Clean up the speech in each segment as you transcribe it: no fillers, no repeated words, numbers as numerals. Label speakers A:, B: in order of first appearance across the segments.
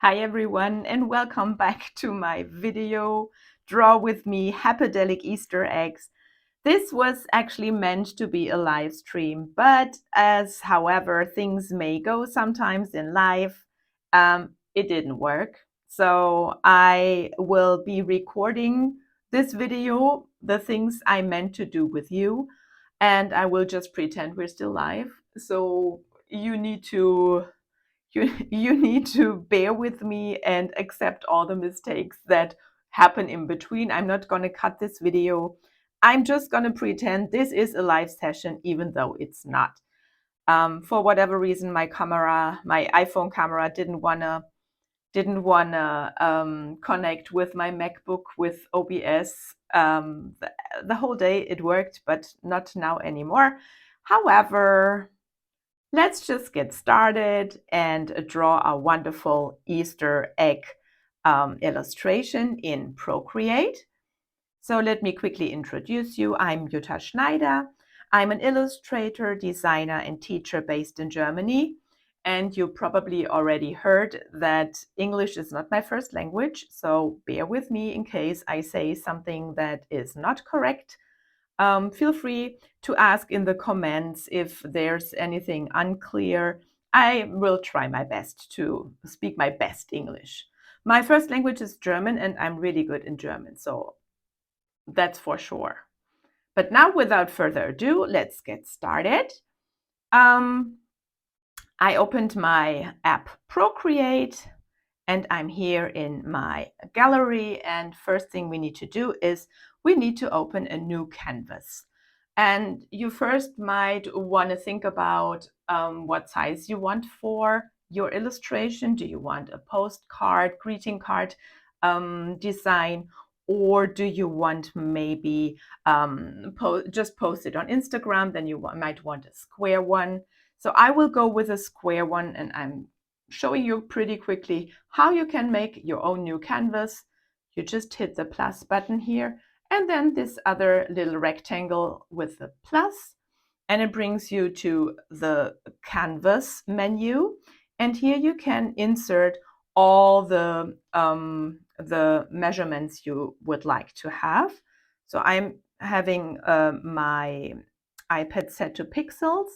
A: Hi everyone, and welcome back to my video, Draw With Me Happydelic Easter Eggs. This was actually meant to be a live stream, but as however things may go sometimes in life, it didn't work. So I will be recording this video, the things I meant to do with you, and I will just pretend we're still live. So you need to you need to bear with me and accept all the mistakes that happen in between. I'm not going to cut this video. I'm just going to pretend this is a live session, even though it's not. For whatever reason, my iPhone camera didn't wanna connect with my MacBook with OBS. The whole day it worked, but not now anymore. However, let's just get started and draw a wonderful Easter egg illustration in Procreate. So let me quickly introduce you. I'm Jutta Schneider. I'm an illustrator, designer, and teacher based in Germany. And you probably already heard that English is not my first language, so bear with me in case I say something that is not correct. Feel free to ask in the comments if there's anything unclear. I will try my best to speak my best English. My first language is German, and I'm really good in German, so that's for sure. But now, without further ado, let's get started. I opened my app Procreate, and I'm here in my gallery. And first thing we need to do is we need to open a new canvas. And you first might want to think about what size you want for your illustration. Do you want a postcard, greeting card design, or do you want maybe just post it on Instagram? Then you might want a square one. So I will go with a square one, and I'm showing you pretty quickly how you can make your own new canvas. You just hit the plus button here, and then this other little rectangle with the plus, and it brings you to the canvas menu. And here you can insert all the measurements you would like to have. So I'm having my iPad set to pixels,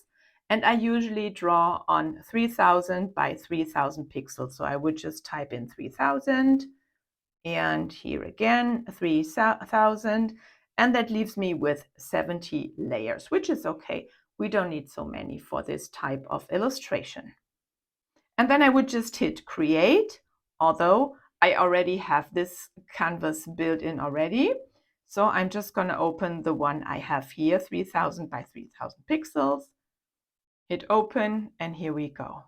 A: and I usually draw on 3000 by 3000 pixels. So I would just type in 3000, and here again 3000, and that leaves me with 70 layers, which is okay. We don't need so many for this type of illustration. And then I would just hit create, although I already have this canvas built in already. So I'm just going to open the one I have here, 3000 by 3000 pixels. Hit open, and here we go.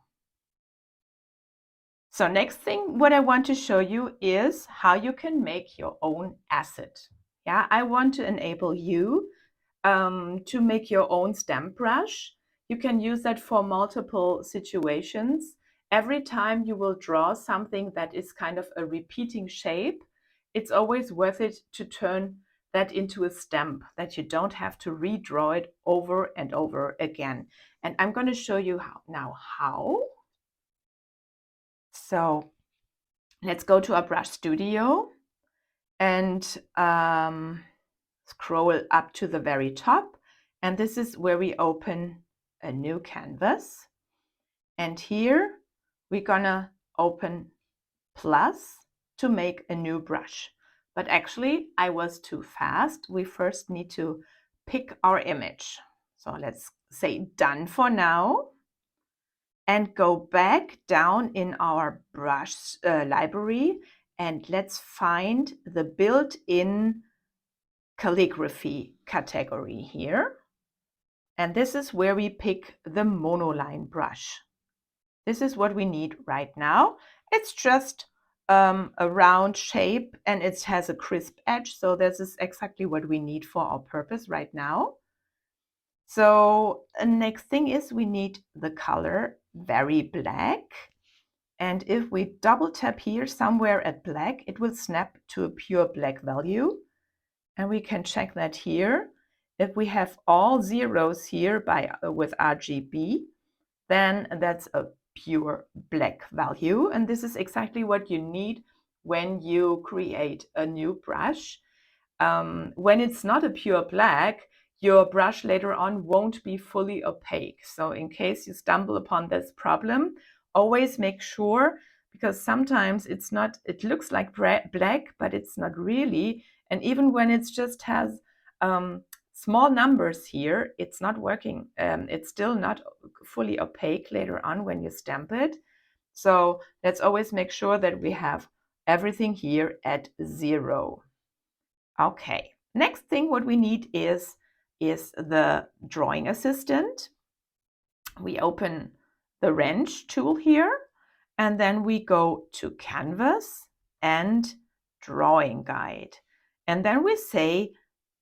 A: So next thing, what I want to show you is how you can make your own asset. Yeah, I want to enable you to make your own stamp brush. You can use that for multiple situations. Every time you will draw something that is kind of a repeating shape, it's always worth it to turn that into a stamp, that you don't have to redraw it over and over again. And I'm going to show you how. So let's go to our brush studio and scroll up to the very top. And this is where we open a new canvas. And here we're gonna open plus to make a new brush. But actually I was too fast. We first need to pick our image. So let's say done for now, and go back down in our brush library, and let's find the built-in calligraphy category here. And this is where we pick the monoline brush. This is what we need right now. It's just a round shape, and it has a crisp edge. So this is exactly what we need for our purpose right now. So next thing is we need the color very black. And if we double tap here somewhere at black, it will snap to a pure black value. And we can check that here. If we have all zeros here with RGB, then that's a pure black value. And this is exactly what you need when you create a new brush. When it's not a pure black, your brush later on won't be fully opaque. So in case you stumble upon this problem, always make sure, because sometimes it looks like black, but it's not really. And even when it just has small numbers here, it's not working. It's still not fully opaque later on when you stamp it. So let's always make sure that we have everything here at 0. Okay, next thing what we need is the drawing assistant. We open the wrench tool here, and then we go to Canvas and Drawing Guide. And then we say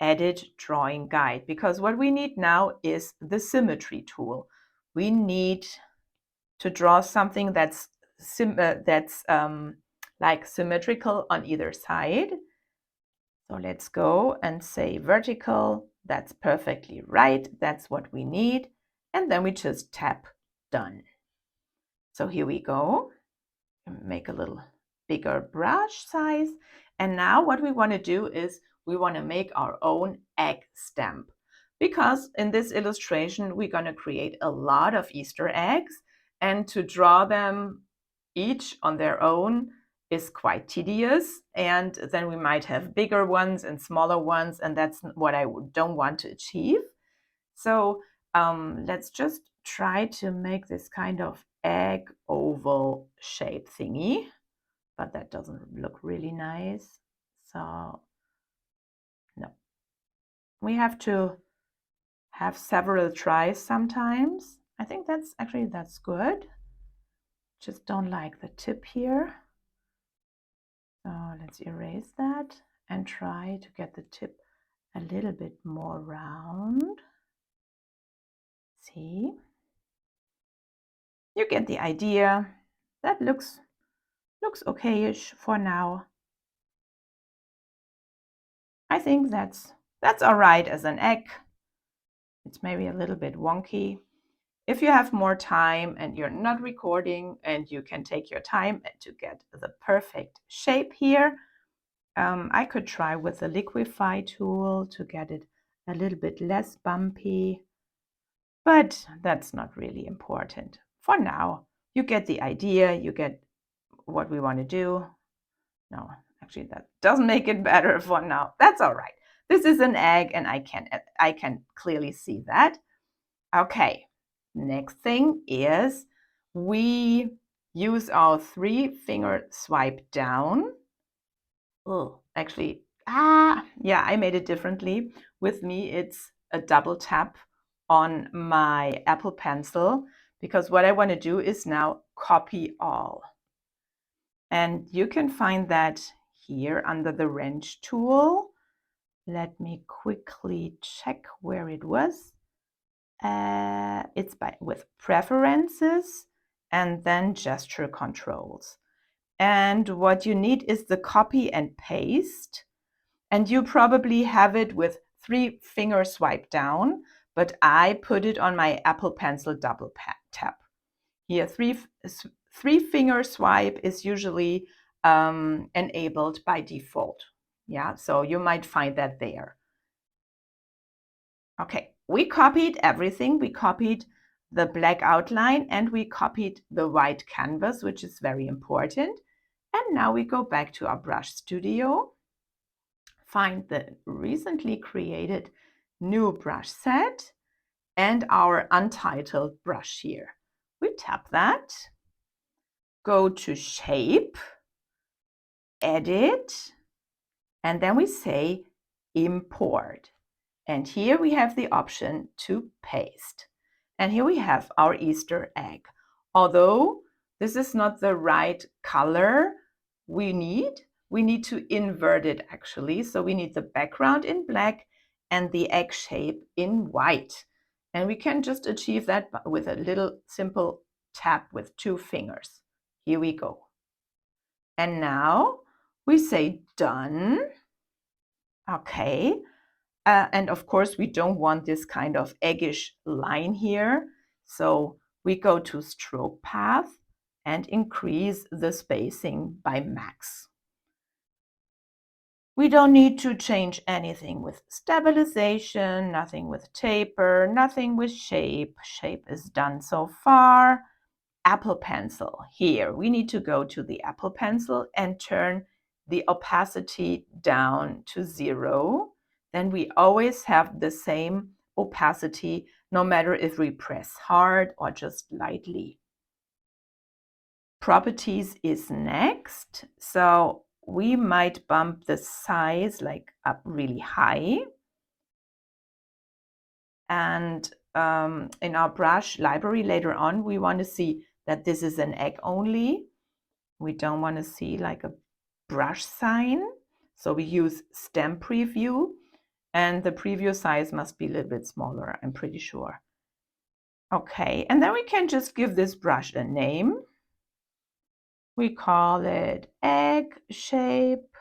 A: Edit Drawing Guide, because what we need now is the Symmetry tool. We need to draw something that's like symmetrical on either side. So let's go and say vertical. That's perfectly right. That's what we need. And then we just tap done. So here we go. Make a little bigger brush size. And now what we want to do is we want to make our own egg stamp. Because in this illustration, we're going to create a lot of Easter eggs. And to draw them each on their own is quite tedious, and then we might have bigger ones and smaller ones, and that's what I don't want to achieve. So let's just try to make this kind of egg oval shape thingy, but that doesn't look really nice. So no, we have to have several tries sometimes. I think that's good. Just don't like the tip here. So let's erase that and try to get the tip a little bit more round. See? You get the idea. That looks okay-ish for now. I think that's all right as an egg. It's maybe a little bit wonky. If you have more time and you're not recording and you can take your time to get the perfect shape here, I could try with the liquify tool to get it a little bit less bumpy, but that's not really important. For now, you get the idea, you get what we want to do. No, actually that doesn't make it better for now. That's all right. This is an egg and I can clearly see that. Okay, next thing is we use our 3-finger swipe down. Oh, actually, yeah, I made it differently. With me, it's a double tap on my Apple Pencil, because what I want to do is now copy all. And you can find that here under the wrench tool. Let me quickly check where it was. It's with preferences and then gesture controls. And what you need is the copy and paste. And you probably have it with 3-finger swipe down, but I put it on my Apple Pencil double tap. Here, 3-finger swipe is usually enabled by default. Yeah, so you might find that there. Okay, we copied everything. We copied the black outline and we copied the white canvas, which is very important. And now we go back to our brush studio, find the recently created new brush set and our untitled brush here. We tap that, go to shape, edit, and then we say import. And here we have the option to paste. And here we have our Easter egg. Although this is not the right color we need to invert it actually. So we need the background in black and the egg shape in white. And we can just achieve that with a little simple tap with 2 fingers. Here we go. And now we say done. Okay. And of course, we don't want this kind of eggish line here. So we go to stroke path and increase the spacing by max. We don't need to change anything with stabilization, nothing with taper, nothing with shape. Shape is done so far. Apple Pencil. Here, we need to go to the Apple Pencil and turn the opacity down to 0. Then we always have the same opacity, no matter if we press hard or just lightly. Properties is next. So we might bump the size like up really high. And in our brush library later on, we want to see that this is an egg only. We don't want to see like a brush sign. So we use stem preview, and the preview size must be a little bit smaller, I'm pretty sure. Okay, and then we can just give this brush a name. We call it egg shape.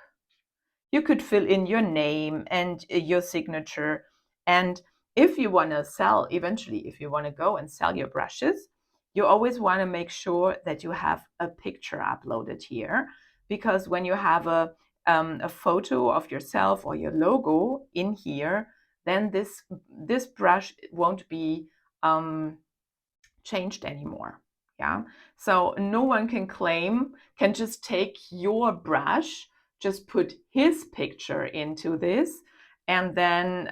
A: You could fill in your name and your signature. And if you want to sell, eventually, if you want to go and sell your brushes, you always want to make sure that you have a picture uploaded here, because when you have a photo of yourself or your logo in here, then this brush won't be changed anymore. Yeah, so no one can just take your brush, just put his picture into this, and then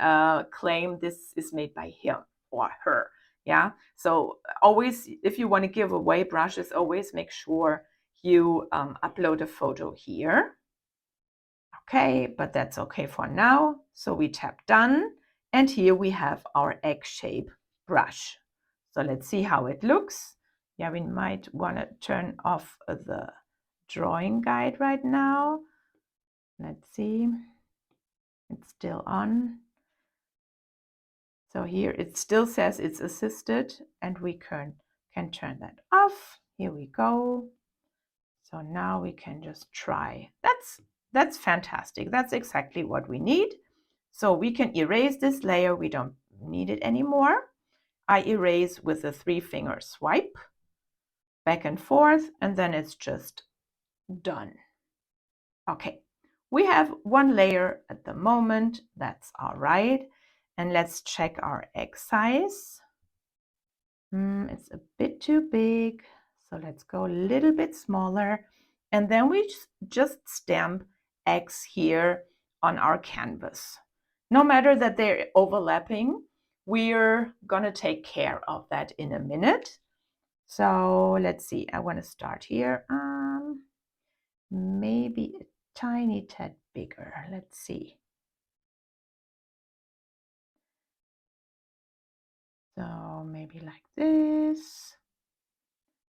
A: claim this is made by him or her. Yeah, so always, if you want to give away brushes, always make sure you upload a photo here. Okay, but that's okay for now. So we tap done, and here we have our egg shape brush. So let's see how it looks. Yeah, we might want to turn off the drawing guide right now. Let's see. It's still on. So here it still says it's assisted, and we can turn that off. Here we go. So now we can just try. That's fantastic. That's exactly what we need. So we can erase this layer. We don't need it anymore. I erase with a 3-finger swipe back and forth, and then it's just done. Okay, we have one layer at the moment. That's all right. And let's check our egg size. It's a bit too big. So let's go a little bit smaller. And then we just stamp eggs here on our canvas. No matter that they're overlapping, we're going to take care of that in a minute. So let's see, I want to start here. Maybe a tiny tad bigger. Let's see. So maybe like this.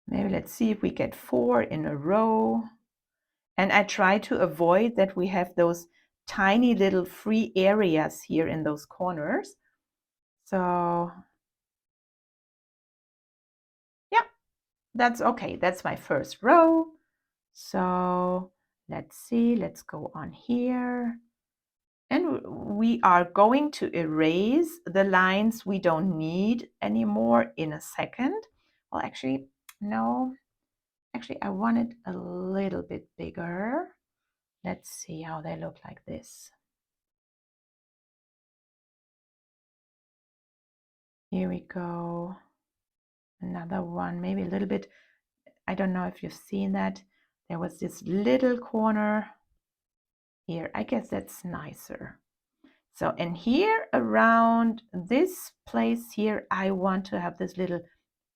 A: Maybe let's see if we get 4 in a row. And I try to avoid that we have those tiny little free areas here in those corners. So yeah, that's okay. That's my first row. So let's see, let's go on here. And we are going to erase the lines we don't need anymore in a second. Well, actually, no. Actually, I want it a little bit bigger. Let's see how they look like this. Here we go. Another one, maybe a little bit. I don't know if you've seen that. There was this little corner here. I guess that's nicer. So, and here around this place here, I want to have this little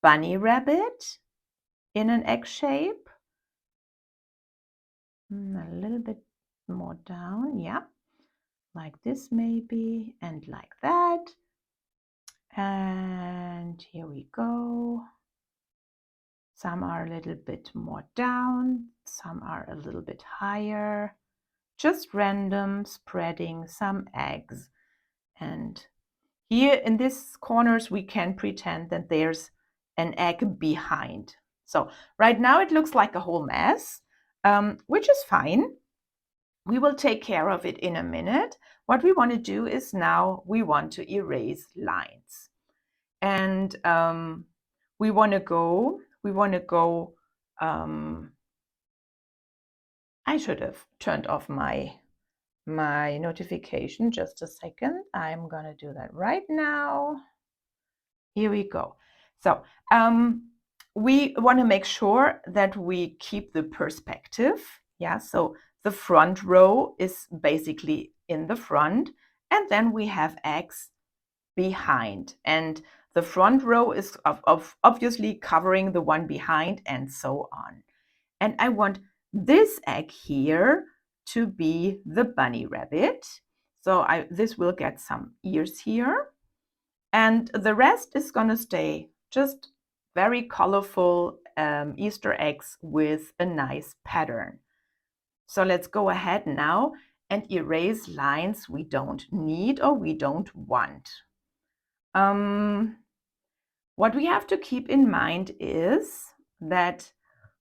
A: bunny rabbit in an egg shape. A little bit more down, yeah. Like this maybe, and like that. And here we go. Some are a little bit more down, some are a little bit higher. Just random spreading some eggs. And here in these corners, we can pretend that there's an egg behind. So right now it looks like a whole mess, which is fine. We will take care of it in a minute. What we want to do is now we want to erase lines. And we want to go, I should have turned off my notification. Just a second. I'm going to do that right now. Here we go. So we want to make sure that we keep the perspective. Yeah, so the front row is basically in the front, and then we have eggs behind. And the front row is of obviously covering the one behind, and so on. And I want this egg here to be the bunny rabbit. So this will get some ears here. And the rest is going to stay just very colorful Easter eggs with a nice pattern. So let's go ahead now and erase lines we don't need or we don't want. What we have to keep in mind is that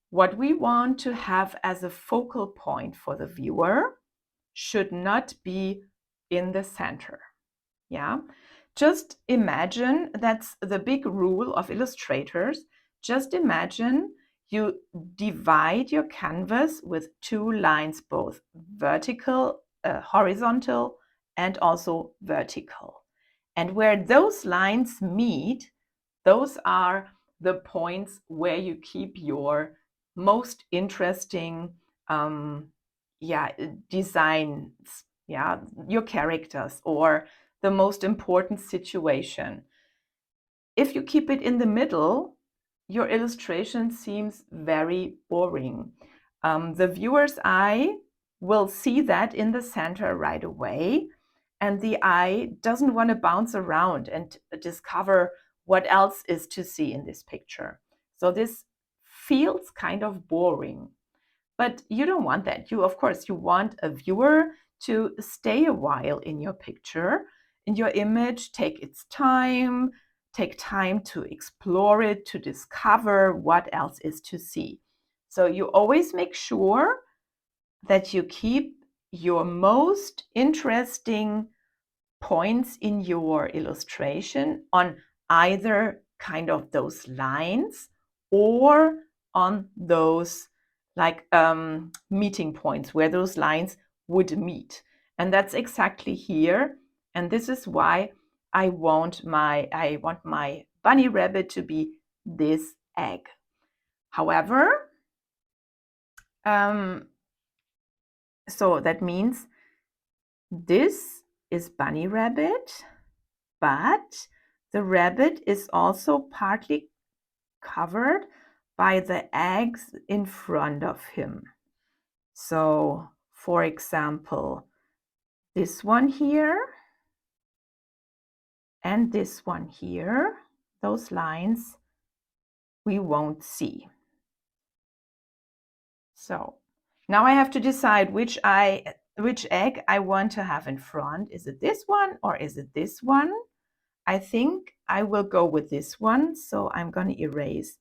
A: what we want to have as a focal point for the viewer should not be in the center. Yeah, just imagine, that's the big rule of illustrators. Just imagine you divide your canvas with two lines, both horizontal and also vertical. And where those lines meet, those are the points where you keep your most interesting designs, your characters, or the most important situation. If you keep it in the middle, your illustration seems very boring. The viewer's eye will see that in the center right away, and the eye doesn't want to bounce around and discover what else is to see in this picture. So this feels kind of boring. But you don't want that. Of course, you want a viewer to stay a while in your picture, in your image, take time to explore it, to discover what else is to see. So you always make sure that you keep your most interesting points in your illustration on either kind of those lines or on those like meeting points where those lines would meet. And that's exactly here. And this is why I want my bunny rabbit to be this egg. However, so that means this is bunny rabbit, but the rabbit is also partly covered by the eggs in front of him. So, for example, this one here and this one here, those lines we won't see. So now I have to decide which egg I want to have in front. Is it this one or is it this one? I think I will go with this one. So I'm going to erase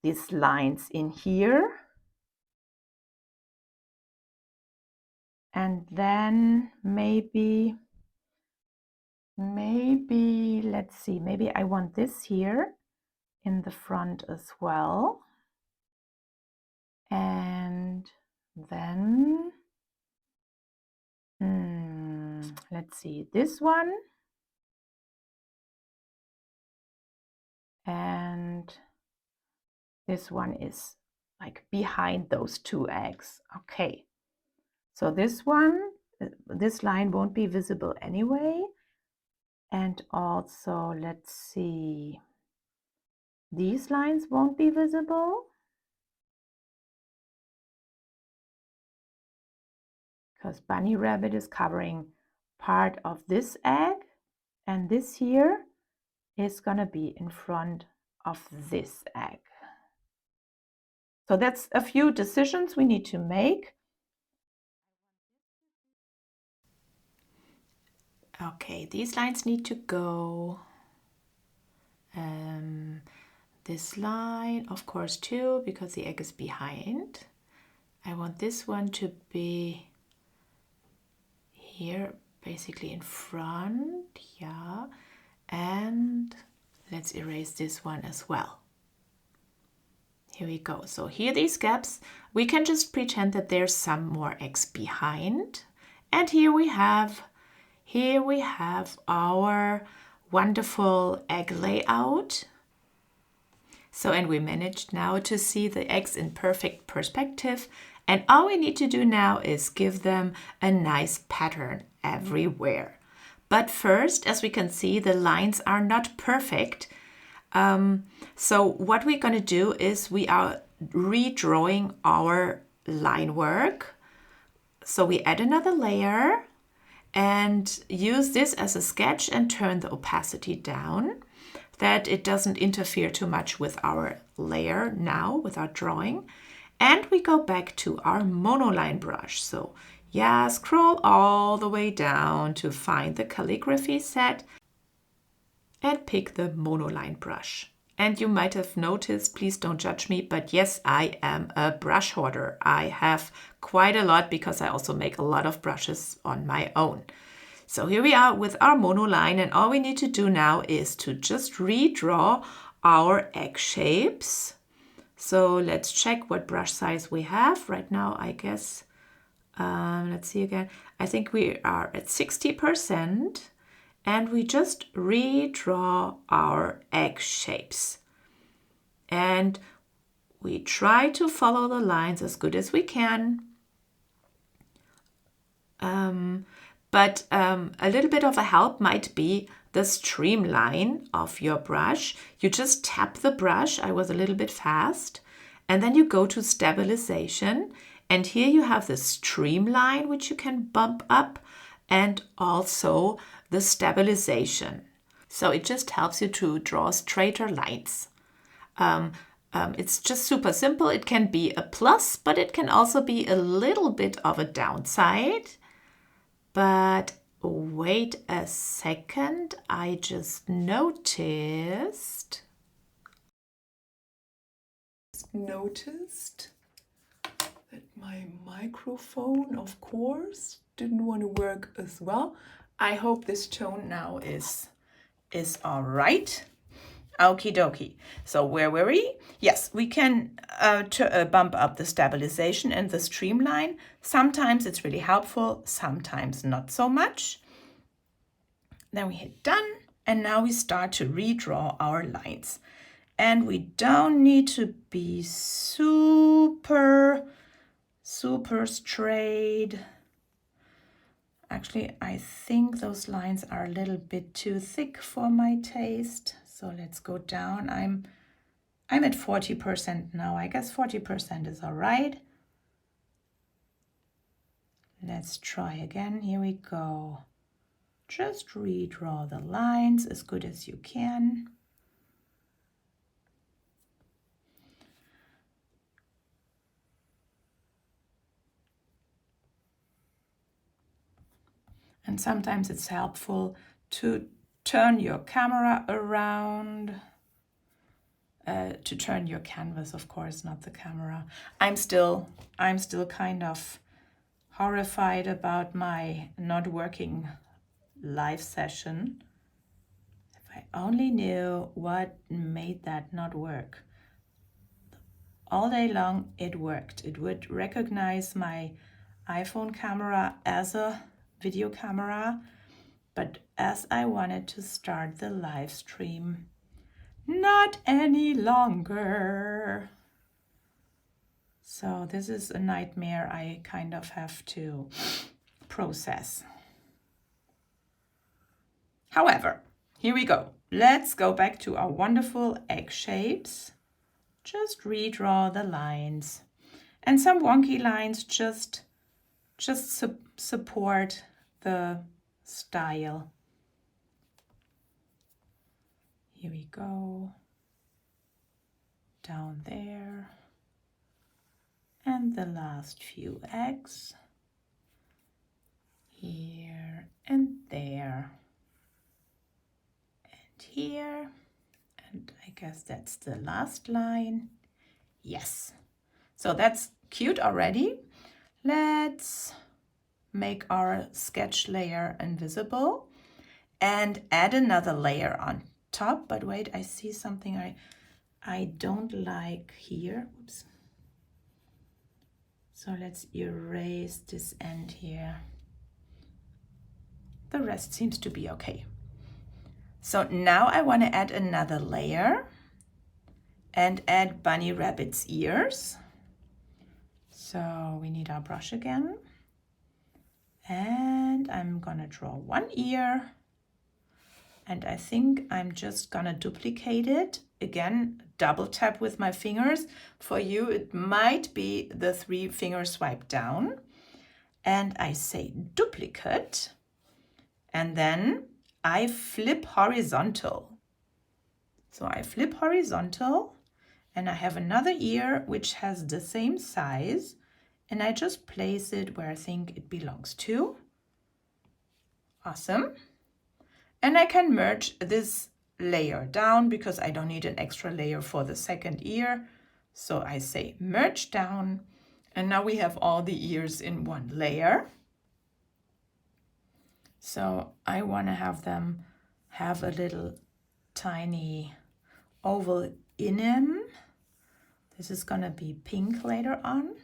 A: these lines in here. And then maybe, let's see, maybe I want this here in the front as well. And then, let's see, this one. And this one is like behind those two eggs. Okay. So this one, this line won't be visible anyway. And also, let's see, these lines won't be visible because bunny rabbit is covering part of this egg, and this here is going to be in front of this egg. So that's a few decisions we need to make. Okay, these lines need to go. This line, of course, too, because the egg is behind. I want this one to be here, basically in front, yeah. And let's erase this one as well.
B: Here we go. So here these gaps, we can just pretend that there's some more eggs behind. And here we have our wonderful egg layout. So, and we managed now to see the eggs in perfect perspective. And all we need to do now is give them a nice pattern everywhere. But first, as we can see, the lines are not perfect. So what we're going to do is we are redrawing our line work. So we add another layer and use this as a sketch and turn the opacity down, that it doesn't interfere too much with our layer now, with our drawing. And we go back to our monoline brush. So yeah, scroll all the way down to find the calligraphy set and pick the monoline brush. And you might have noticed, please don't judge me, but yes, I am a brush hoarder. I have quite a lot because I also make a lot of brushes on my own. So here we are with our monoline, and all we need to do now is to just redraw our egg shapes. So let's check what brush size we have. Right now, I guess, let's see again. I think we are at 60%. And we just redraw our egg shapes. And we try to follow the lines as good as we can. But a little bit of a help might be the streamline of your brush. You just tap the brush. I was a little bit fast. And then you go to stabilization. And here you have the streamline, which you can bump up, and also the stabilization. So it just helps you to draw straighter lines. It's just super simple. It can be a plus, but it can also be a little bit of a downside. But wait a second, I just noticed that my microphone, of course, didn't want to work as well. I hope this tone now is all right. Okie dokie. So where were we? Yes, we can bump up the stabilization and the streamline. Sometimes it's really helpful, sometimes not so much. Then we hit done, and now we start to redraw our lines. And we don't need to be super straight. Actually, I think those lines are a little bit too thick for my taste. So let's go down. I'm at 40% now. I guess 40% is all right. Let's try again. Here we go. Just redraw the lines as good as you can. And sometimes it's helpful to turn your camera around, to turn your canvas, of course, not the camera. I'm still kind of horrified about my not working live session. If I only knew what made that not work. All day long it worked. It would recognize my iPhone camera as a video camera, but as I wanted to start the live stream, not any longer. So this is a nightmare I kind of have to process. However, here we go. Let's go back to our wonderful egg shapes. Just redraw the lines. And some wonky lines just support the style. Here we go. Down there. And the last few eggs. Here and there. And here. And I guess that's the last line. Yes. So that's cute already. Let's make our sketch layer invisible and add another layer on top. But wait, I see something I don't like here. Oops. So let's erase this end here. The rest seems to be okay. So now I want to add another layer and add bunny rabbit's ears. So we need our brush again. And I'm gonna draw one ear. And I think I'm just gonna duplicate it. Again, double tap with my fingers. For you, it might be the 3-finger swipe down. And I say duplicate. And then I flip horizontal. So I flip horizontal and I have another ear which has the same size and I just place it where I think it belongs to. Awesome. And I can merge this layer down because I don't need an extra layer for the second ear. So I say merge down and now we have all the ears in one layer. So I want to have them have a little tiny oval in them. This is going to be pink later on.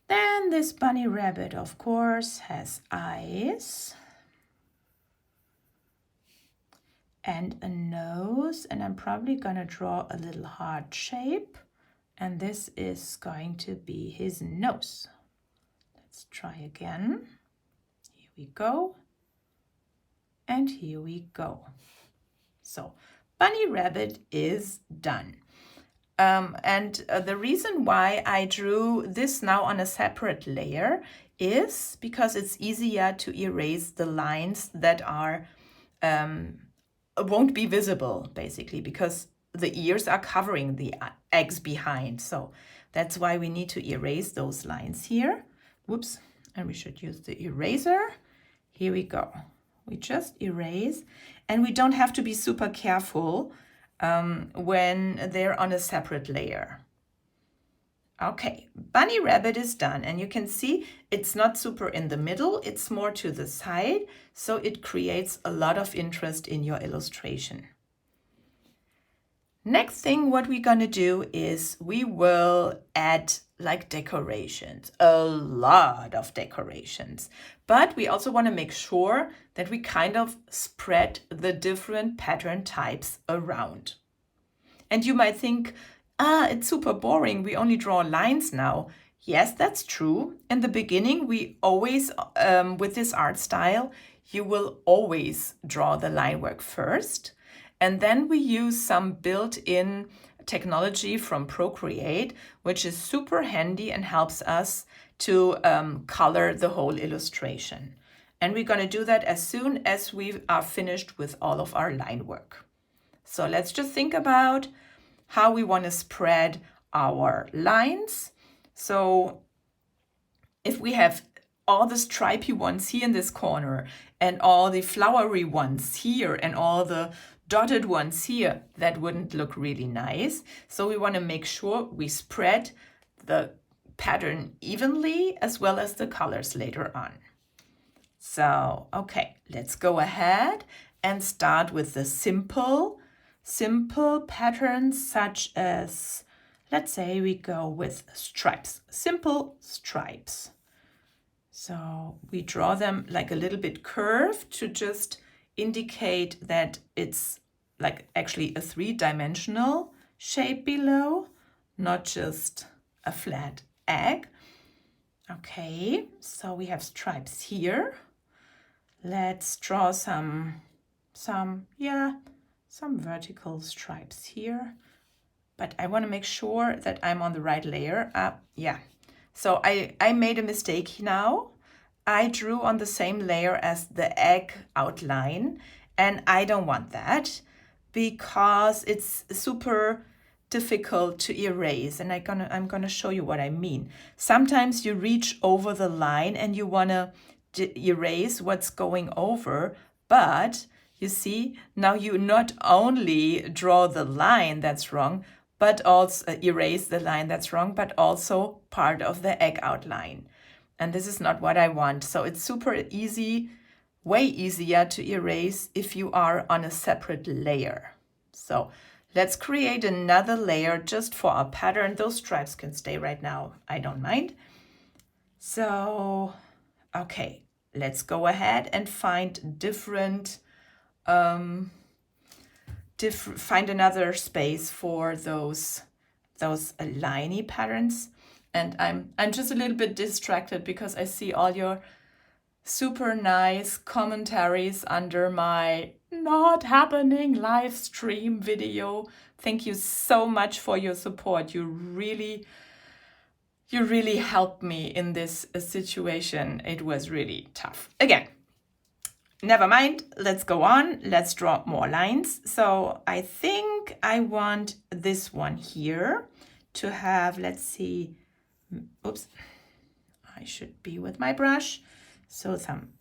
B: Then this bunny rabbit, of course, has eyes and a nose, and I'm probably going to draw a little heart shape, and this is going to be his nose. Let's try again. Here we go. And here we go. So bunny rabbit is done. The reason why I drew this now on a separate layer is because it's easier to erase the lines that are won't be visible, basically, because the ears are covering the eggs behind. So that's why we need to erase those lines here. Whoops, and we should use the eraser. Here we go. We just erase, and we don't have to be super careful when they're on a separate layer. Okay, bunny rabbit is done, and you can see it's not super in the middle, it's more to the side, so it creates a lot of interest in your illustration. Next thing what we're gonna do is we will add like decorations, a lot of decorations. But we also want to make sure that we kind of spread the different pattern types around. And you might think, it's super boring, we only draw lines now. Yes, that's true. In the beginning, we always, with this art style, you will always draw the line work first. And then we use some built-in technology from Procreate, which is super handy and helps us to color the whole illustration. And we're going to do that as soon as we are finished with all of our line work. So let's just think about how we want to spread our lines. So if we have all the stripy ones here in this corner and all the flowery ones here and all the dotted ones here, that wouldn't look really nice. So we want to make sure we spread the pattern evenly as well as the colors later on. So, okay, let's go ahead and start with the simple patterns such as, let's say we go with stripes, simple stripes. So we draw them like a little bit curved to just indicate that it's like actually a 3-dimensional shape below, not just a flat egg. Okay, so we have stripes here. Let's draw some vertical stripes here. But I want to make sure that I'm on the right layer. So I made a mistake now. I drew on the same layer as the egg outline, and I don't want that because it's super difficult to erase, and I'm gonna show you what I mean. Sometimes you reach over the line and you wanna erase what's going over, but you see, now you not only draw the line that's wrong, but also erase the line that's wrong, but also part of the egg outline. And this is not what I want. So it's super easy, way easier to erase if you are on a separate layer. So
A: let's create another layer just for our pattern. Those stripes can stay right now, I don't mind. So, okay, let's go ahead and find find another space for those liney patterns. And I'm just a little bit distracted because I see all your super nice commentaries under my not happening live stream video. Thank you so much for your support. You really helped me in this situation. It was really tough. Again, never mind, let's go on. Let's draw more lines. So I think I want this one here to have, let's see, oops, I should be with my brush. So some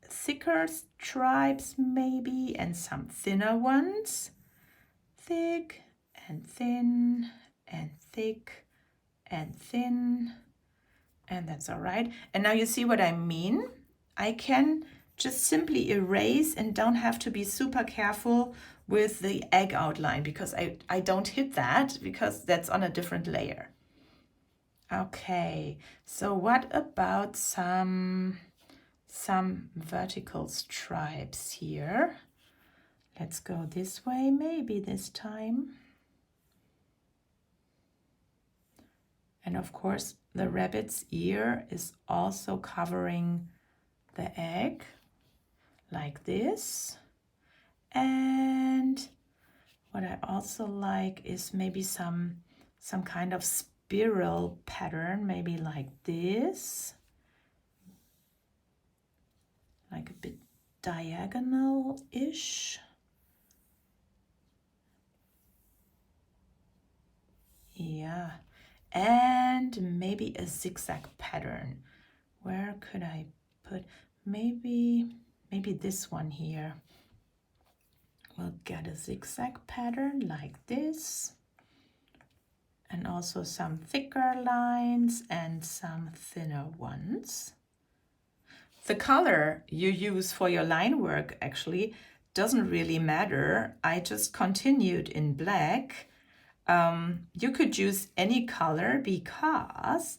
A: thicker stripes maybe, and some thinner ones. Thick and thin and thick and thin. And that's all right. And now you see what I mean? I can just simply erase and don't have to be super careful with the egg outline because I don't hit that because that's on a different layer. Okay, so what about some vertical stripes here? Let's go this way, maybe this time. And of course, the rabbit's ear is also covering the egg, like this. And what I also like is maybe some kind of spiral pattern, maybe like this, like a bit diagonal-ish. Yeah, and maybe a zigzag pattern. Where could I put, maybe this one here. We'll get a zigzag pattern like this. And also some thicker lines and some thinner ones. The color you use for your line work actually doesn't really matter. I just continued in black. You could use any color because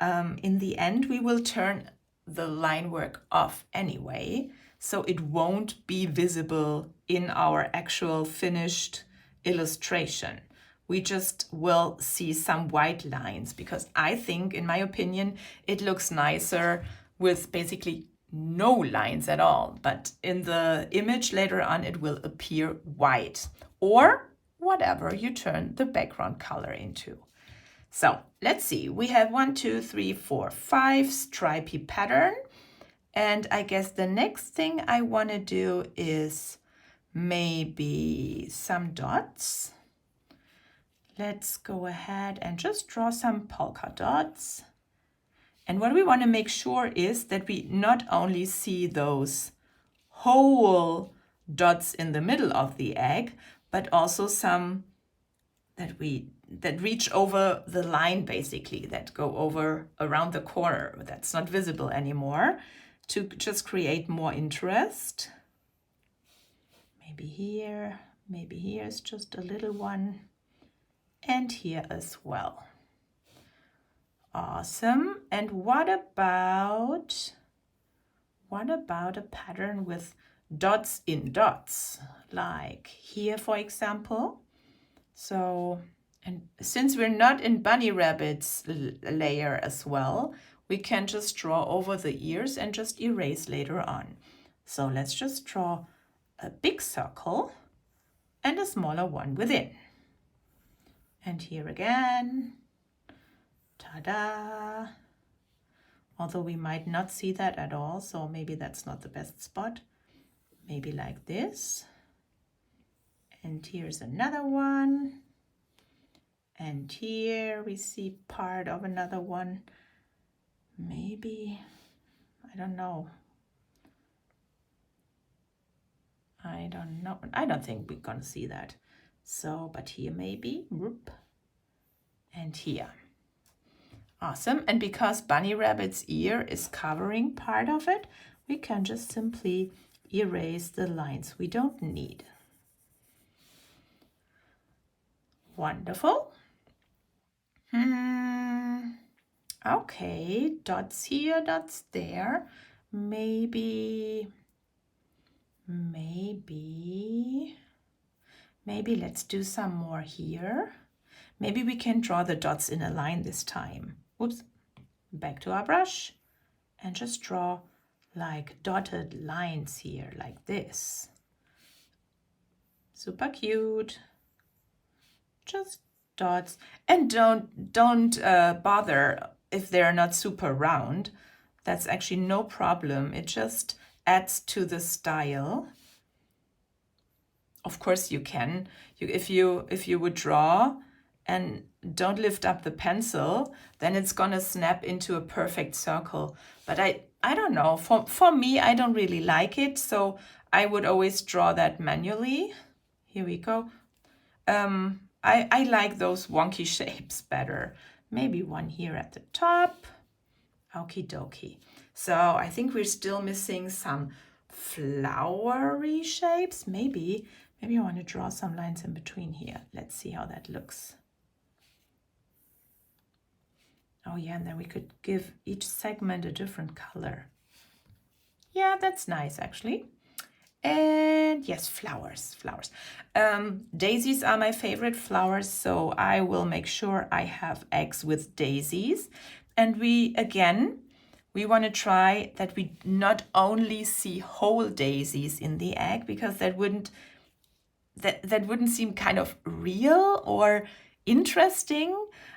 A: in the end we will turn the line work off anyway, so it won't be visible in our actual finished illustration. We just will see some white lines because I think, in my opinion, it looks nicer with basically no lines at all. But in the image later on, it will appear white or whatever you turn the background color into. So let's see, we have 1, 2, 3, 4, 5 stripy pattern. And I guess the next thing I want to do is maybe some dots. Let's go ahead and just draw some polka dots. And what we want to make sure is that we not only see those whole dots in the middle of the egg, but also some that reach over the line, basically, that go over around the corner. That's not visible anymore, to just create more interest. Maybe here is just a little one, and here as well. Awesome. And what about a pattern with dots in dots, like here, for example? So, and since we're not in bunny rabbit's layer as well, we can just draw over the ears and just erase later on. So let's just draw a big circle and a smaller one within. And here again, ta-da! Although we might not see that at all, so maybe that's not the best spot. Maybe like this. And here's another one. And here we see part of another one. Maybe, I don't know. I don't think we're gonna see that. So, but here maybe, whoop, and here. Awesome. And because bunny rabbit's ear is covering part of it, we can just simply erase the lines we don't need.
B: Wonderful. Okay, dots here, dots there. Maybe let's do some more here. Maybe we can draw the dots in a line this time. Oops, back to our brush and just draw like dotted lines here, like this. Super cute. Just dots. And don't bother if they're not super round. That's actually no problem. It just adds to the style. Of course you can. If you would draw and don't lift up the pencil, then it's gonna snap into a perfect circle. But I don't know. For me, I don't really like it, so I would always draw that manually. Here we go. I like those wonky shapes better. Maybe one here at the top. Okie dokie. So I think we're still missing some flowery shapes. Maybe I want to draw some lines in between here. Let's see how that looks. Oh yeah, and then we could give each segment a different color. Yeah, that's nice actually. And yes, flowers. Daisies are my favorite flowers, so I will make sure I have eggs with daisies. And we want to try that we not only see whole daisies in the egg, because that wouldn't seem kind of real or interesting.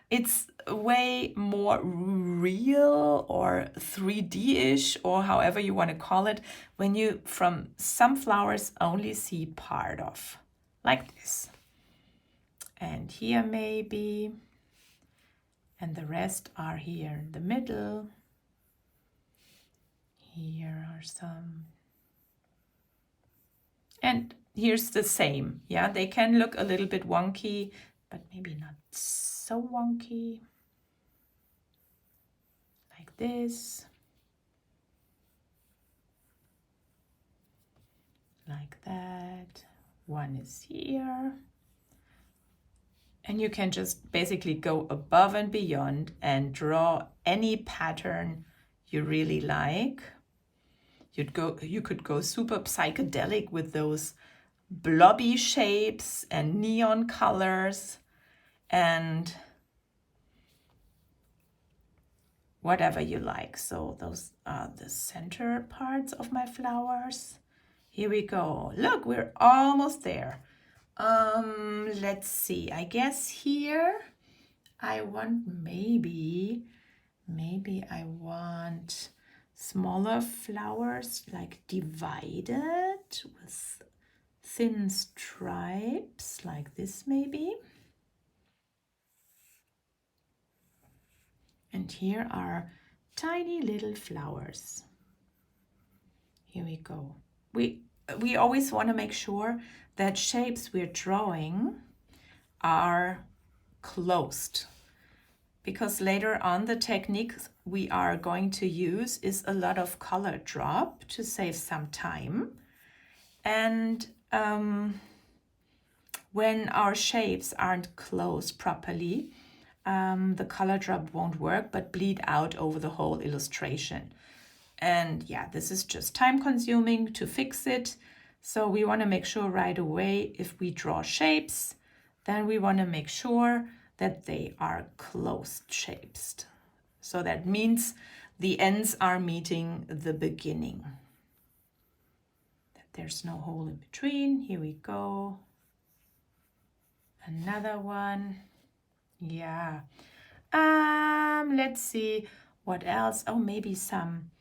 B: It's way more real or 3D-ish, or however you want to call it, when you from some flowers only see part of, like this. And here maybe, and the rest are here in the middle. Here are some. And here's the same. Yeah, they can look a little bit wonky, but maybe not so wonky. Like this. Like that. One is here. And you can just basically go above and beyond and draw any pattern you really like. You could go super psychedelic with those blobby shapes and neon colors and whatever you like. So those are the center parts of my flowers. Here we go. Look, we're almost there. Let's see. I guess here I want maybe I want smaller flowers, like divided with thin stripes, like this maybe. And here are tiny little flowers. Here we go. We always want to make sure that shapes we're drawing are closed, because later on the technique we are going to use is a lot of color drop to save some time. And when our shapes aren't closed properly, the color drop won't work but bleed out over the whole illustration. And yeah, this is just time consuming to fix it. So we want to make sure right away, if we draw shapes, then we want to make sure that they are closed shapes. So that means the ends are meeting the beginning. That there's no hole in between. Here we go. Another one. Yeah. Let's see what else. Oh, maybe some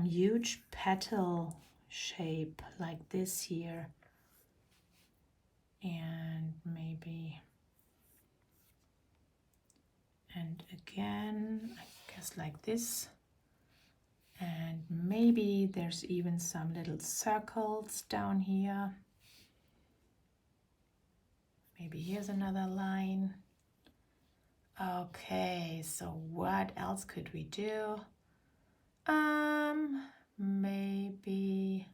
B: huge petal shape like this here. And maybe, and again, I guess like this. And maybe there's even some little circles down here. Maybe here's another line. Okay, so what else could we do? Maybe,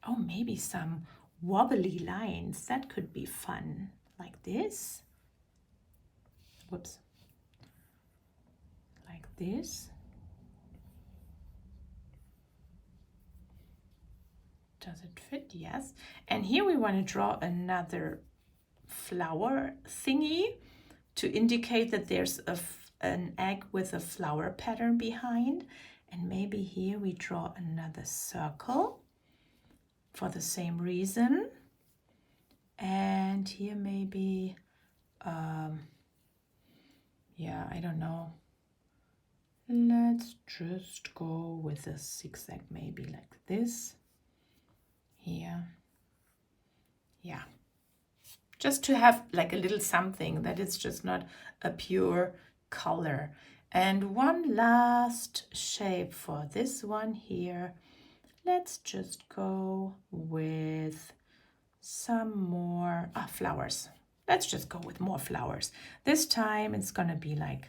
B: oh, maybe some wobbly lines. That could be fun, like this. Whoops. Like this. Does it fit? Yes. And here we want to draw another flower thingy to indicate that there's an egg with a flower pattern behind. And maybe here we draw another circle for the same reason. And here maybe, yeah, I don't know. Let's just go with a zigzag, maybe like this. Here. Yeah. Just to have like a little something that it's just not a pure color. And one last shape for this one here. Let's just go with some more flowers. Let's just go with more flowers. This time it's gonna be like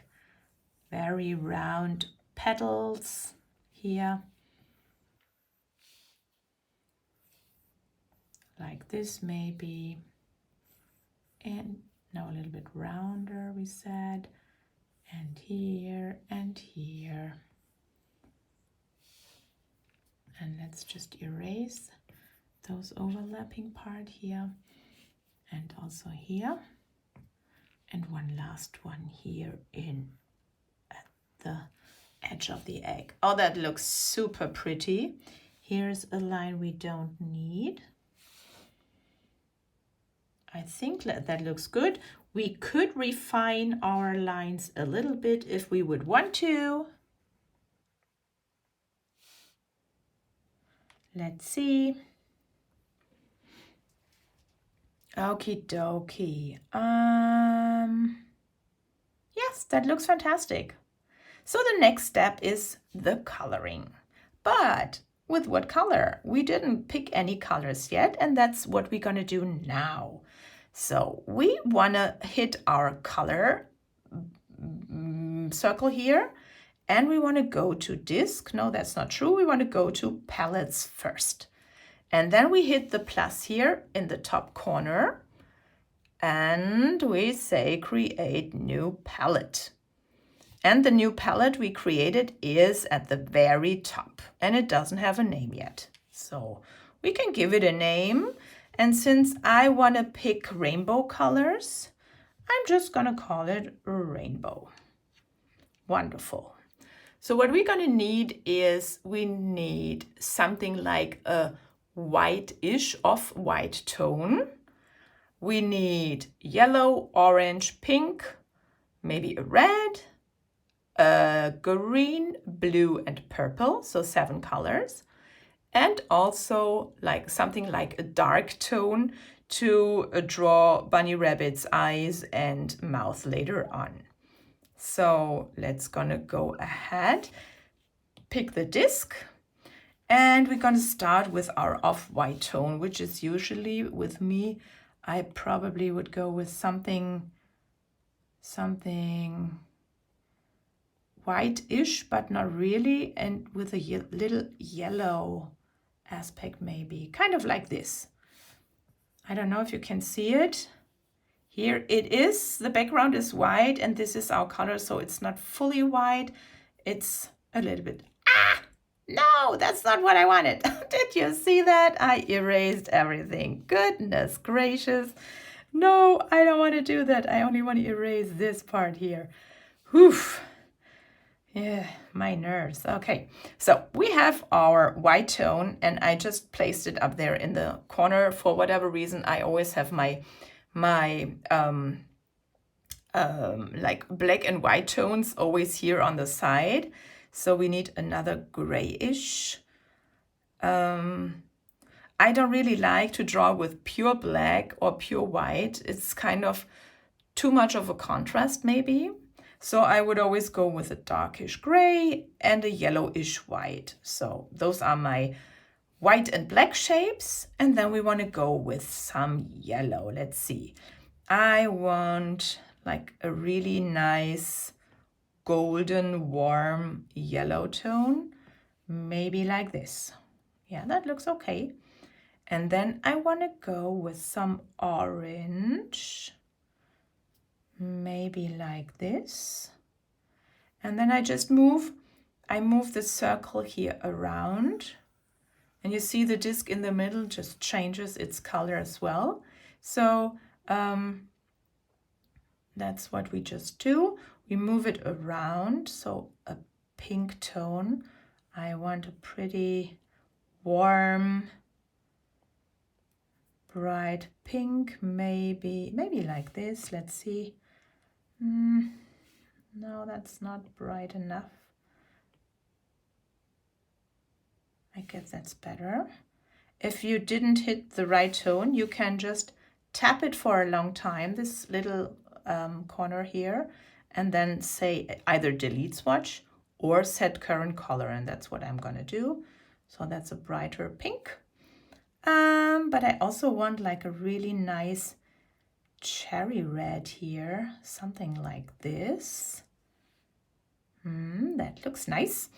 B: very round petals here. Like this maybe. And now a little bit rounder, we said. And here and here. And let's just erase those overlapping part here. And also here. And one last one here in at the edge of the egg. Oh, that looks super pretty. Here's a line we don't need. I think that looks good. We could refine our lines a little bit if we would want to. Let's see. Okie dokie. Yes, that looks fantastic. So the next step is the coloring. But with what color? We didn't pick any colors yet, and that's what we're gonna do now. So we wanna hit our color circle here, and we wanna go to disc. No, that's not true. We wanna go to palettes first. And then we hit the plus here in the top corner, and we say create new palette. And the new palette we created is at the very top, and it doesn't have a name yet. So we can give it a name. And since I want to pick rainbow colors, I'm just going to call it rainbow. Wonderful. So what we're going to need is we need something like a white-ish off-white tone. We need yellow, orange, pink, maybe a red, green, blue, and purple, so 7 colors. And also like something like a dark tone to draw bunny rabbit's eyes and mouth later on. So let's gonna go ahead, pick the disc, and we're gonna start with our off-white tone, which is usually with me, I probably would go with something white-ish, but not really, and with a little yellow aspect maybe, kind of like this. I don't know if you can see it. Here it is, the background is white, and this is our color, so it's not fully white. It's a little bit, no, that's not what I wanted. Did you see that? I erased everything. Goodness gracious. No, I don't want to do that. I only want to erase this part here. Whew. Yeah, my nerves. Okay, so we have our white tone, and I just placed it up there in the corner. For whatever reason, I always have my like black and white tones always here on the side. So we need another grayish. I don't really like to draw with pure black or pure white. It's kind of too much of a contrast maybe. So I would always go with a darkish gray and a yellowish white. So those are my white and black shapes. And then we want to go with some yellow. Let's see. I want like a really nice golden warm yellow tone. Maybe like this. Yeah, that looks okay.
A: And then I want to go with some orange, maybe like this. And then I just move the circle here around. And you see the disc in the middle just changes its color as well. So that's what we just do. We move it around, so a pink tone. I want a pretty warm, bright pink, maybe like this. Let's see. No, that's not bright enough. I guess that's better. If you didn't hit the right tone, you can just tap it for a long time, this little corner here, and then say either delete swatch or set current color, and that's what I'm gonna do. So that's a brighter pink. But I also want like a really nice cherry red here, something like this. That looks nice.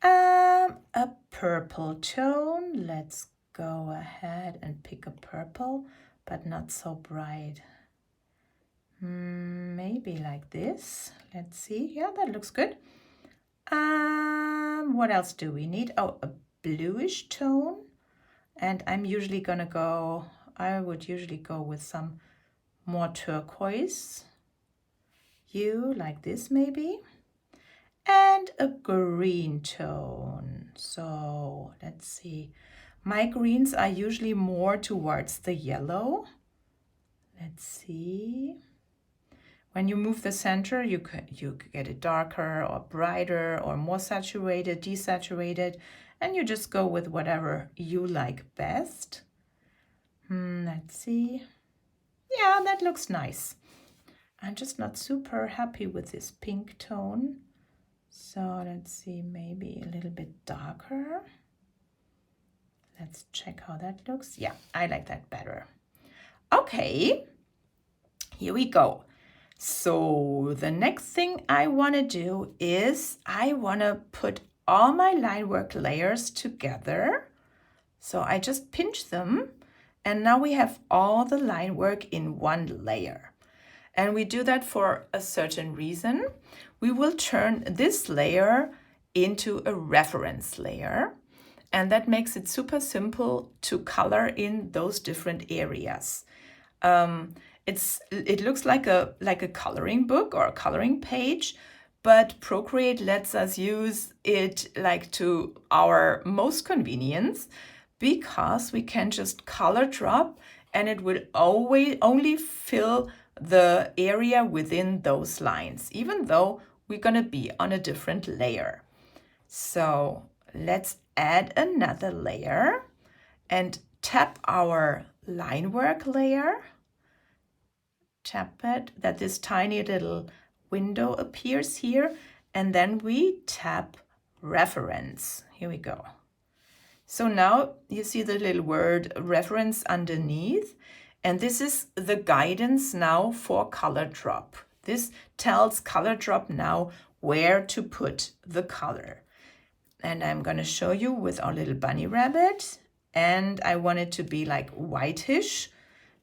A: A purple tone. Let's go ahead and pick a purple, but not so bright. Maybe like this. Let's see. Yeah, that looks good. What else do we need? Oh, a bluish tone. And I'm usually gonna go, I would usually go with some more turquoise hue, like this maybe. And a green tone. So let's see. My greens are usually more towards the yellow. Let's see. When you move the center, you get it darker or brighter or more saturated, desaturated, and you just go with whatever you like best. Let's see. Yeah, that looks nice. I'm just not super happy with this pink tone. So let's see, maybe a little bit darker. Let's check how that looks. Yeah, I like that better. Okay, here we go. So the next thing I want to do is I want to put all my line work layers together. So I just pinch them, and now we have all the line work in one layer. And we do that for a certain reason. We will turn this layer into a reference layer, and that makes it super simple to color in those different areas. It looks like a coloring book or a coloring page, but Procreate lets us use it like to our most convenience, because we can just color drop and it will always only fill the area within those lines, even though we're going to be on a different layer. So let's add another layer and tap our line work layer. Tap it, that this tiny little window appears here, and then we tap reference. Here we go. So now you see the little word reference underneath, and this is the guidance now for color drop. This tells color drop now where to put the color. And I'm going to show you with our little bunny rabbit, and I want it to be like whitish.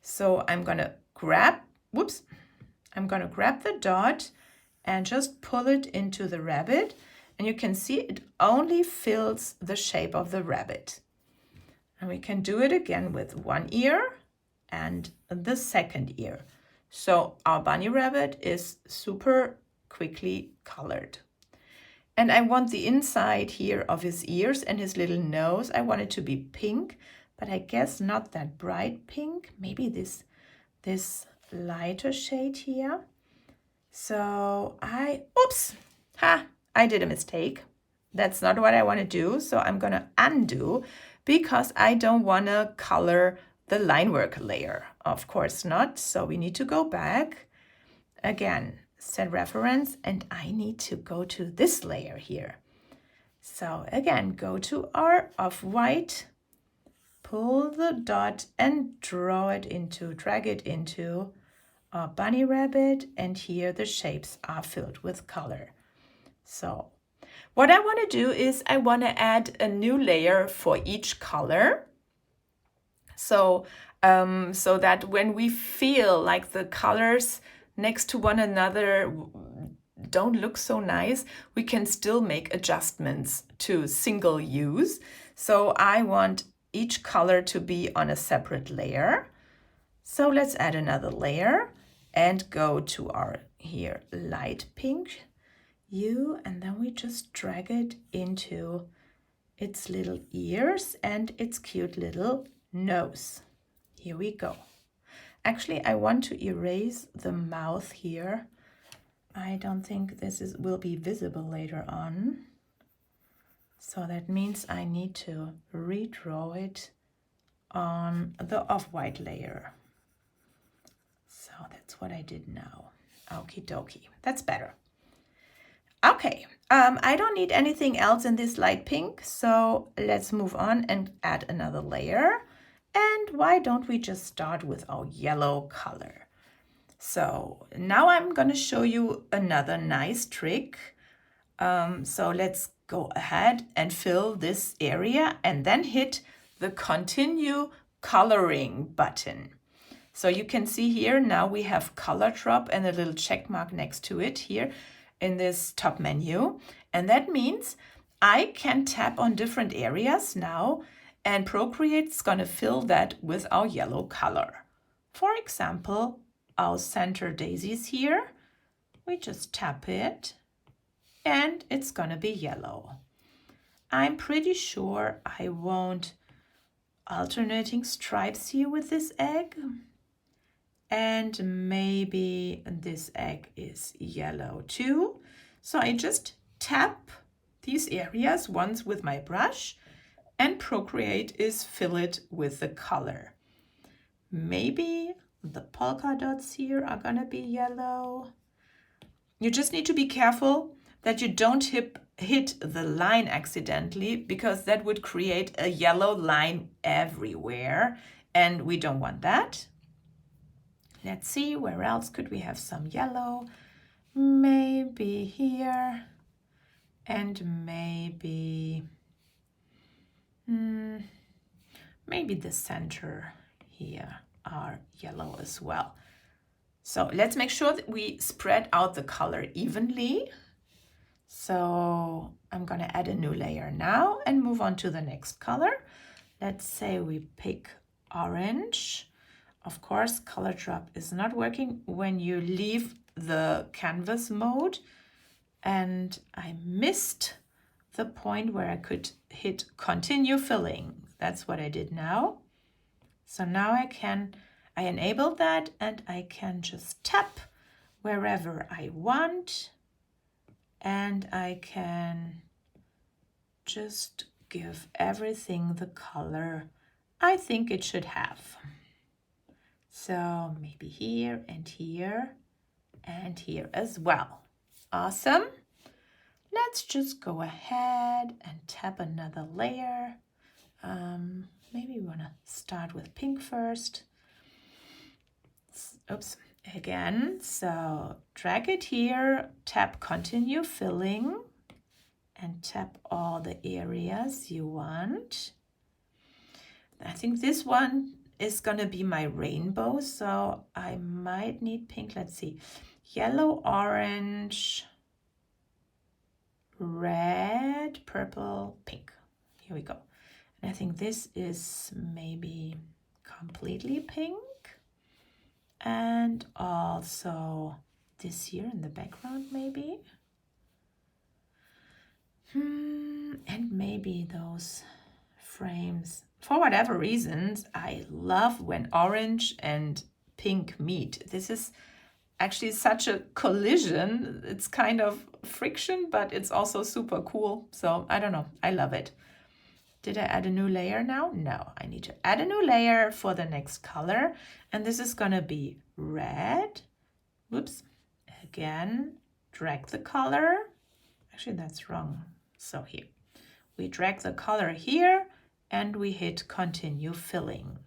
A: So I'm going to grab the dot and just pull it into the rabbit, and you can see it only fills the shape of the rabbit. And we can do it again with one ear and the second ear. So our bunny rabbit is super quickly colored. And I want the inside here of his ears and his little nose, I want it to be pink, but I guess not that bright pink, maybe this lighter shade here. So I did a mistake. That's not what I want to do. So I'm going to undo, because I don't want to color the line work layer. Of course not. So we need to go back again, set reference, and I need to go to this layer here. So again, go to our off-white, pull the dot and drag it into our bunny rabbit, and here the shapes are filled with color. So what I want to do is I want to add a new layer for each color.
B: So, so that when we feel like the colors next to one another don't look so nice, we can still make adjustments to single use. So I want each color to be on a separate layer. So let's add another layer and go to our here light pink hue, and then we just drag it into its little ears and its cute little nose. Here we go. Actually, I want to erase the mouth here. I don't think this will be visible later on. So that means I need to redraw it on the off-white layer. So that's what I did now. Okie dokie, that's better. Okay, I don't need anything else in this light pink, so let's move on and add another layer. And why don't we just start with our yellow color? So now I'm going to show you another nice trick. So let's go ahead and fill this area and then hit the continue coloring button. So you can see here now we have color drop and a little check mark next to it here in this top menu. And that means I can tap on different areas now, and Procreate's going to fill that with our yellow color. For example, our center daisies here, we just tap it and it's going to be yellow. I'm pretty sure I want alternating stripes here with this egg. And maybe this egg is yellow too. So I just tap these areas once with my brush, and Procreate is fill it with the color. Maybe the polka dots here are gonna be yellow. You just need to be careful that you don't hit the line accidentally, because that would create a yellow line everywhere, and we don't want that. Let's see, where else could we have some yellow? Maybe here, and maybe the center here are yellow as well. So let's make sure that we spread out the color evenly. So I'm going to add a new layer now and move on to the next color. Let's say we pick orange. Of course, color drop is not working when you leave the canvas mode, and I missed the point where I could hit continue filling. That's what I did now. So now I enabled that, and I can just tap wherever I want, and I can just give everything the color I think it should have. So maybe here and here and here as well. Awesome. Let's just go ahead and tap another layer. Maybe we want to start with pink first. Oops, again. So drag it here, tap continue filling, and tap all the areas you want. I think this one is going to be my rainbow, so I might need pink. Let's see. Yellow, orange, red, purple, pink. Here we go. And I think this is maybe completely pink. And also this here in the background maybe. And maybe those frames. For whatever reasons, I love when orange and pink meet. This is actually such a collision. It's kind of friction, but it's also super cool. So I don't know, I love it. Did I add a new layer now? No, I need to add a new layer for the next color. And this is gonna be red. Whoops, again, drag the color. Actually, that's wrong. So here, we drag the color here and we hit continue filling.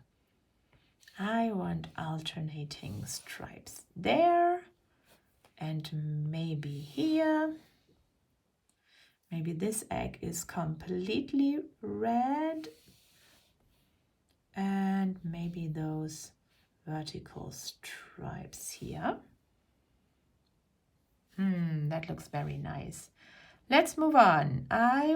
B: I want alternating stripes there and maybe here. Maybe this egg is completely red. and maybe those vertical stripes here. That looks very nice. Let's move on. I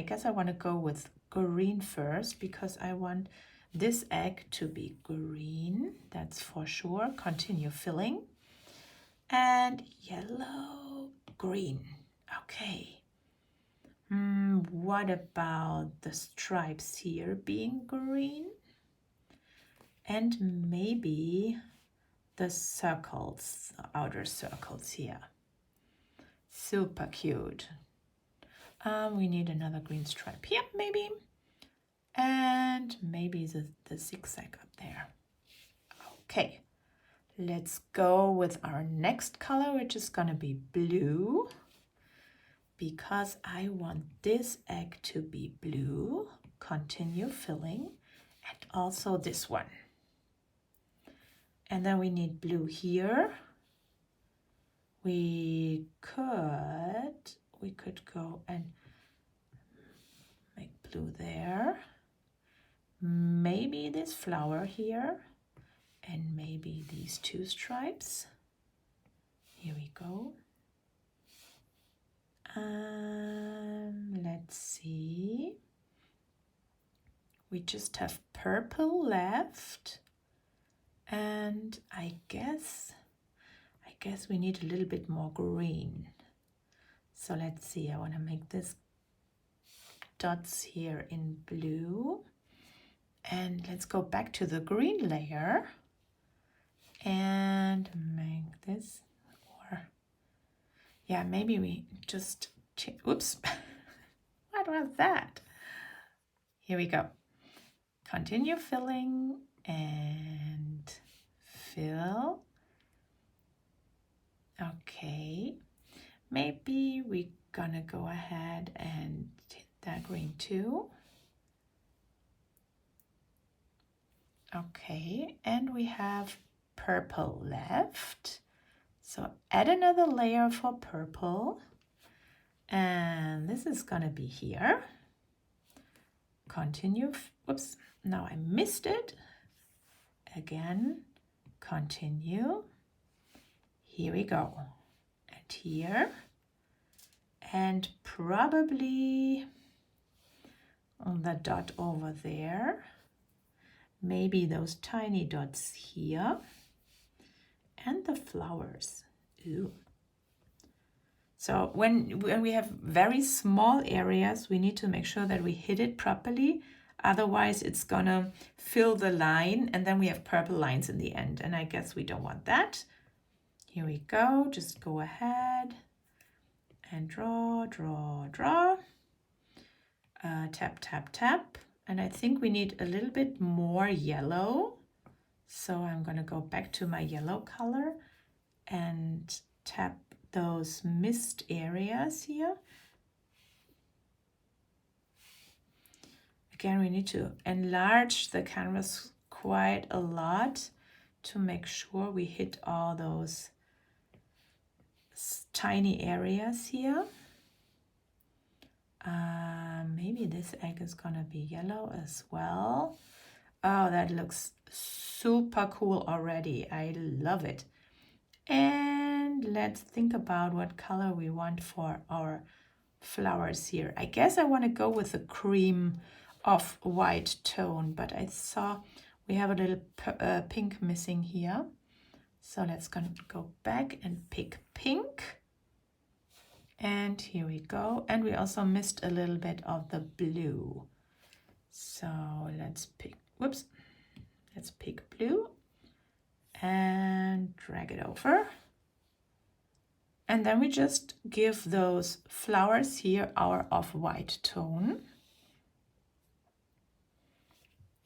B: guess I want to go with green first because I want this egg to be green. That's for sure. Continue filling. And yellow, green. Okay. What about the stripes here being green? And maybe the circles, the outer circles here. Super cute. We need another green stripe here, maybe. And maybe the zigzag up there. Okay, let's go with our next color, which is gonna be blue. Because I want this egg to be blue. Continue filling. And also this one. And then we need blue here. We could go and make blue there. Maybe this flower here. And maybe these two stripes. Here we go. Let's see. We just have purple left. And I guess we need a little bit more green. So let's see, I want to make this dots here in blue. And let's go back to the green layer and make this, or yeah, maybe we just, oops, what was that? Here we go. Continue filling and fill. Okay, maybe we're gonna go ahead and hit that green too. Okay, and we have purple left. So add another layer for purple. And this is gonna be here. Continue, whoops, now I missed it. Again, continue. Here we go. And here. And probably on the dot over there. Maybe those tiny dots here. And the flowers. Ooh. So when we have very small areas, we need to make sure that we hit it properly. Otherwise, it's gonna fill the line and then we have purple lines in the end. And I guess we don't want that. Here we go. Just go ahead and draw, draw, draw. Tap, tap, tap. And I think we need a little bit more yellow. So I'm gonna go back to my yellow color and tap those missed areas here. Again, we need to enlarge the canvas quite a lot to make sure we hit all those tiny areas here. Maybe this egg is gonna be yellow as well. Oh, that looks super cool already. I love it. And let's think about what color we want for our flowers here. I guess I want to go with a cream of white tone, but I saw we have a little pink missing here. So let's go back and pick pink. And here we go. And we also missed a little bit of the blue. So let's pick, whoops, let's pick blue and drag it over. And then we just give those flowers here our off-white tone.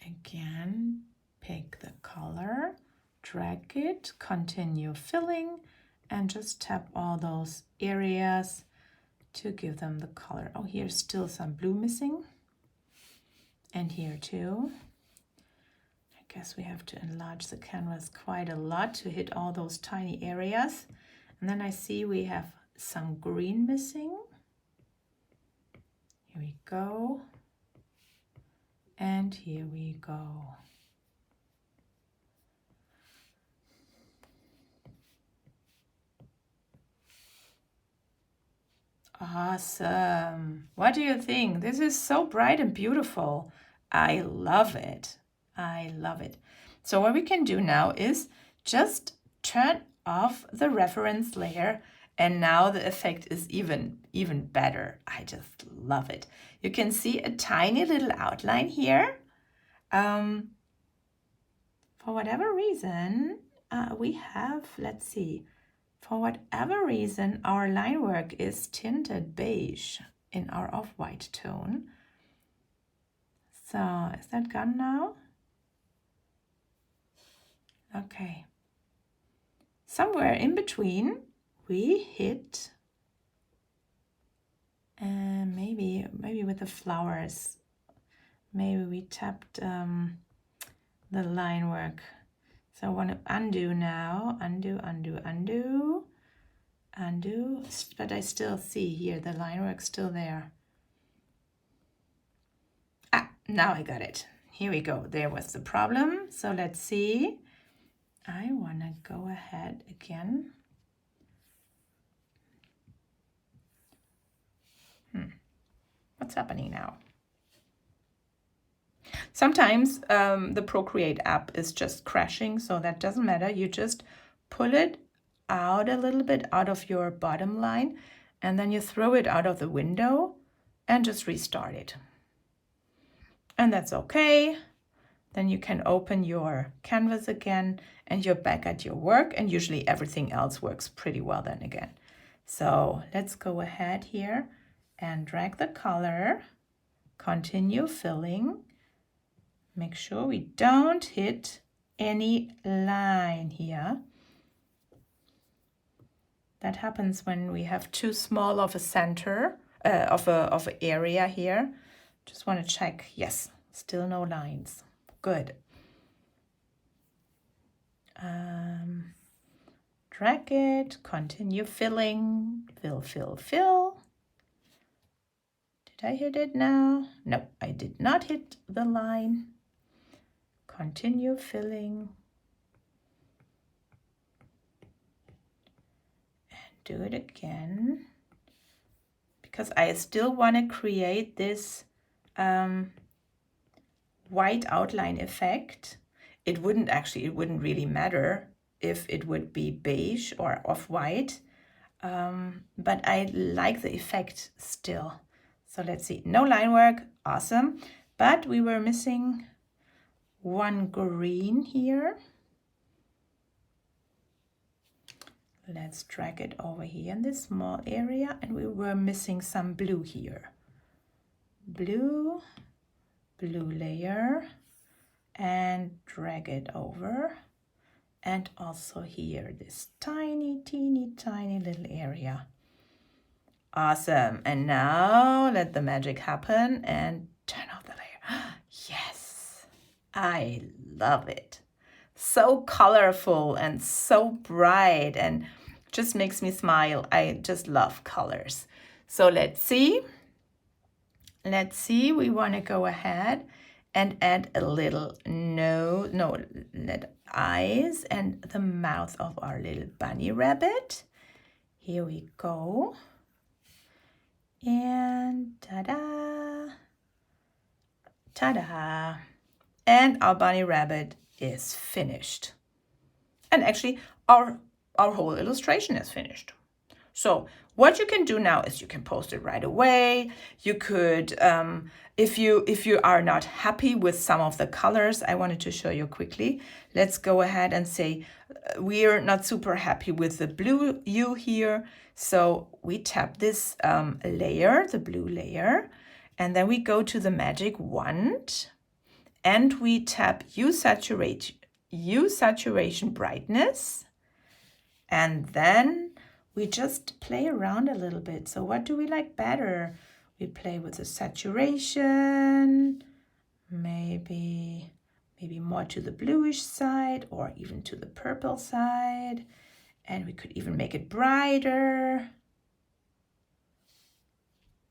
B: Again, pick the color, drag it, continue filling, and just tap all those areas to give them the color. Oh, here's still some blue missing. And here too. I guess we have to enlarge the canvas quite a lot to hit all those tiny areas. And then I see we have some green missing. Here we go. And here we go. Awesome. What do you think? This is so bright and beautiful. I love it. I love it. So what we can do now is just turn off the reference layer, and now the effect is even better. I just love it. You can see a tiny little outline here. For whatever reason, we have, let's see, for whatever reason, our line work is tinted beige in our off-white tone. So is that gone now? Okay. Somewhere in between, we hit, maybe with the flowers, maybe we tapped the line work. So I want to undo now, undo, but I still see here the line work still there. Now I got it. Here we go. There was the problem. So let's see. I want to go ahead again. What's happening now? Sometimes the Procreate app is just crashing, so that doesn't matter. You just pull it out a little bit out of your bottom line, and then you throw it out of the window and just restart it. And that's okay. Then you can open your canvas again and you're back at your work, and usually everything else works pretty well then again. So let's go ahead here and drag the color, continue filling. Make sure we don't hit any line here. That happens when we have too small of a center, of an area here. Just want to check, yes, still no lines. Good. Drag it, continue filling, fill. Did I hit it now? No, I did not hit the line. Continue filling. And do it again. Because I still want to create this white outline effect. It wouldn't really matter if it would be beige or off-white, but I like the effect still. So let's see, no line work, awesome. But we were missing one green here. Let's drag it over here in this small area, and we were missing some blue here. Blue layer, and drag it over. And also here, this teeny tiny little area. Awesome. And now let the magic happen and turn off the layer. Yes, I love it. So colorful and so bright and just makes me smile. I just love colors. So let's see. We want to go ahead and add a little eyes and the mouth of our little bunny rabbit. Here we go. And ta-da. Ta-da. And our bunny rabbit is finished. And actually our whole illustration is finished. So what you can do now is you can post it right away. You could, if you are not happy with some of the colors, I wanted to show you quickly. Let's go ahead and say we're not super happy with the blue hue here. So we tap this layer, the blue layer, and then we go to the magic wand and we tap Hue Saturation Brightness. And then we just play around a little bit. So what do we like better? We play with the saturation, maybe more to the bluish side or even to the purple side. And we could even make it brighter.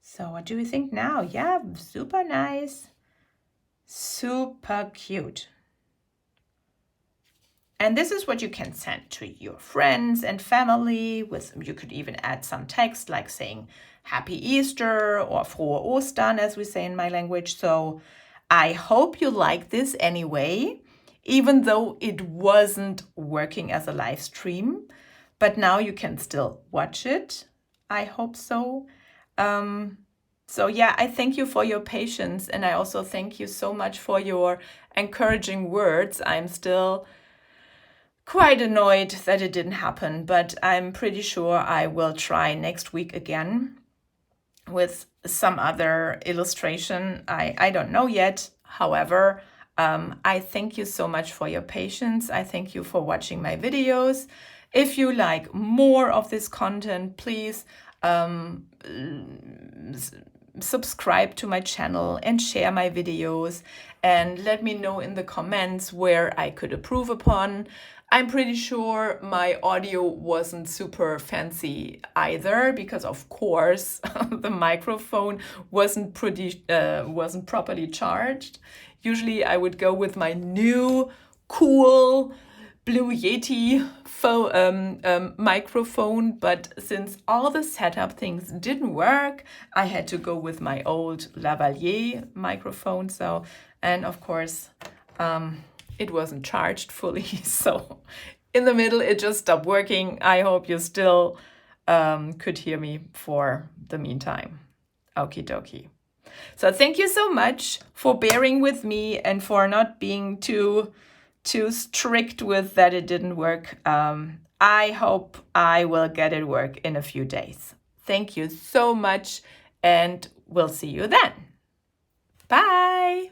B: So what do we think now? Yeah, super nice.
A: Super cute. And this is what you can send to your friends and family. You could even add some text like saying Happy Easter or Frohe Ostern, as we say in my language. So I hope you like this anyway, even though it wasn't working as a live stream. But now you can still watch it. I hope so. So yeah, I thank you for your patience. And I also thank you so much for your encouraging words. I'm still quite annoyed that it didn't happen, but I'm pretty sure I will try next week again with some other illustration. I don't know yet. However, I thank you so much for your patience. I thank you for watching my videos. If you like more of this content, please subscribe to my channel and share my videos, and let me know in the comments where I could improve upon. I'm pretty sure my audio wasn't super fancy either, because of course the microphone wasn't properly charged. Usually I would go with my new cool Blue Yeti microphone, but since all the setup things didn't work, I had to go with my old lavalier microphone. So, and of course, it wasn't charged fully, so in the middle it just stopped working. I hope you still could hear me for the meantime. Okie dokie. So thank you so much for bearing with me and for not being too strict with that it didn't work. I hope I will get it work in a few days. Thank you so much, and we'll see you then. Bye!